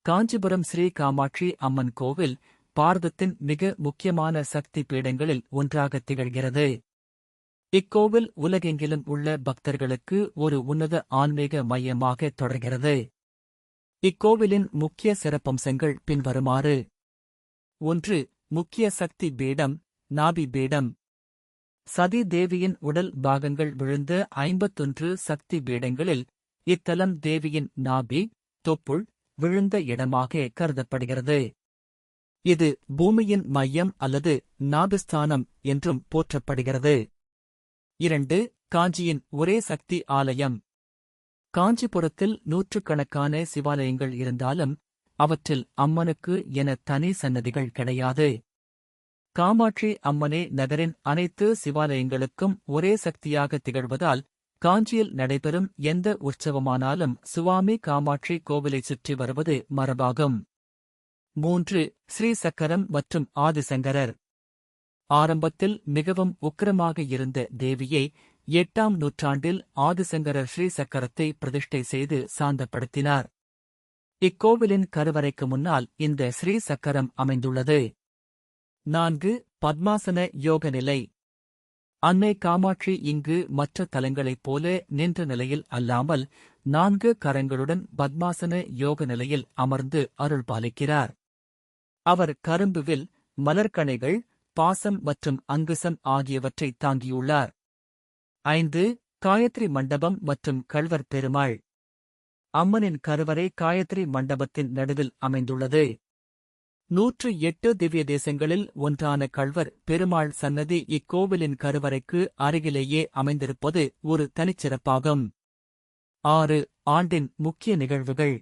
காஞ்சிபுரம் ஸ்ரீ காமாட்சி அம்மன் கோவில் பாரதத்தின் மிக முக்கியமான சக்தி பீடங்களில் ஒன்றாக திகழ்கிறது. இக்கோவில் உலகெங்கிலும் உள்ள பக்தர்களுக்கு ஒரு உன்னத ஆன்மீக மையமாக தொடர்கிறது. இக்கோவிலின் முக்கிய சிறப்பம்சங்கள் பின்வருமாறு. 1. முக்கிய சக்தி பீடம், நாபி பீடம். சதி தேவியின் உடல் பாகங்கள் விழுந்த 51 சக்தி பீடங்களில் இத்தலம் தேவியின் நாபி, தொப்புள் விழுந்த இடமாக கருதப்படுகிறது. இது பூமியின் மையம் அல்லது நாபிஸ்தானம் என்றும் போற்றப்படுகிறது. 2. காஞ்சியின் ஒரே சக்தி ஆலயம். காஞ்சிபுரத்தில் நூற்றுக்கணக்கான சிவாலயங்கள் இருந்தாலும் அவற்றில் அம்மனுக்கு என தனி சன்னதிகள் கிடையாது. காமாட்சி அம்மனே நகரின் அனைத்து சிவாலயங்களுக்கும் ஒரே சக்தியாக திகழ்வதால் காஞ்சியில் நடைபெறும் எந்த உற்சவமானாலும் சுவாமி காமாட்சி கோவிலை சுற்றி வருவது மரபாகும். 3. ஸ்ரீ சக்கரம் மற்றும் ஆதிசங்கரர். ஆரம்பத்தில் மிகவும் உக்கிரமாக இருந்த தேவியை 8ஆம் நூற்றாண்டில் ஆதிசங்கரர் ஸ்ரீ சக்கரத்தை பிரதிஷ்டை செய்து சாந்தப்படுத்தினார். இக்கோவிலின் கருவறைக்கு முன்னால் இந்த ஸ்ரீ சக்கரம் அமைந்துள்ளது. 4. பத்மாசன யோக நிலை. அன்னை காமாட்சி இங்கு மற்ற தலங்களைப் போல நின்ற நிலையில் அல்லாமல் 4 கரங்களுடன் பத்மாசன யோக நிலையில் அமர்ந்து அருள் பாலிக்கிறார். அவர் கரும்புவில், மலர்கணைகள், பாசம் மற்றும் அங்குசம் ஆகியவற்றை தாங்கியுள்ளார். 5. காயத்ரி மண்டபம் மற்றும் கள்வர் பெருமாள். அம்மனின் கருவறை காயத்ரி மண்டபத்தின் நடுவில் அமைந்துள்ளது. 108 திவ்ய தேசங்களில் ஒன்றான கள்வர் பெருமாள் சன்னதி இக்கோவிலின் கருவறைக்கு அருகிலேயே அமைந்திருப்பது ஒரு தனிச்சிறப்பாகும். 6. ஆண்டின் முக்கிய நிகழ்வுகள்.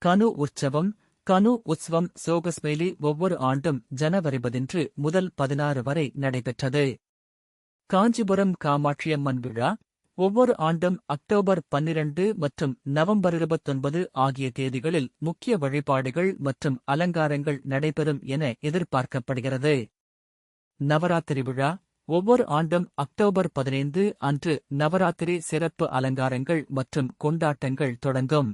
கனு உற்சவம். கனு உற்சவம் சோகஸ்மேலி ஒவ்வொரு ஆண்டும் ஜனவரி 10 முதல் 16 வரை நடைபெற்றது. காஞ்சிபுரம் காமாட்சியம்மன் விழா ஒவ்வொரு ஆண்டும் அக்டோபர் 12 மற்றும் நவம்பர் 29 ஆகிய தேதிகளில் முக்கிய வழிபாடுகள் மற்றும் அலங்காரங்கள் நடைபெறும் என எதிர்பார்க்கப்படுகிறது. நவராத்திரி விழா ஒவ்வொரு ஆண்டும் அக்டோபர் 15 அன்று நவராத்திரி சிறப்பு அலங்காரங்கள் மற்றும் கொண்டாட்டங்கள் தொடங்கும்.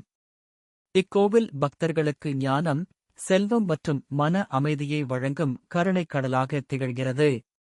இக்கோவில் பக்தர்களுக்கு ஞானம், செல்வம் மற்றும் மன அமைதியை வழங்கும் கருணைக் கடலாக திகழ்கிறது.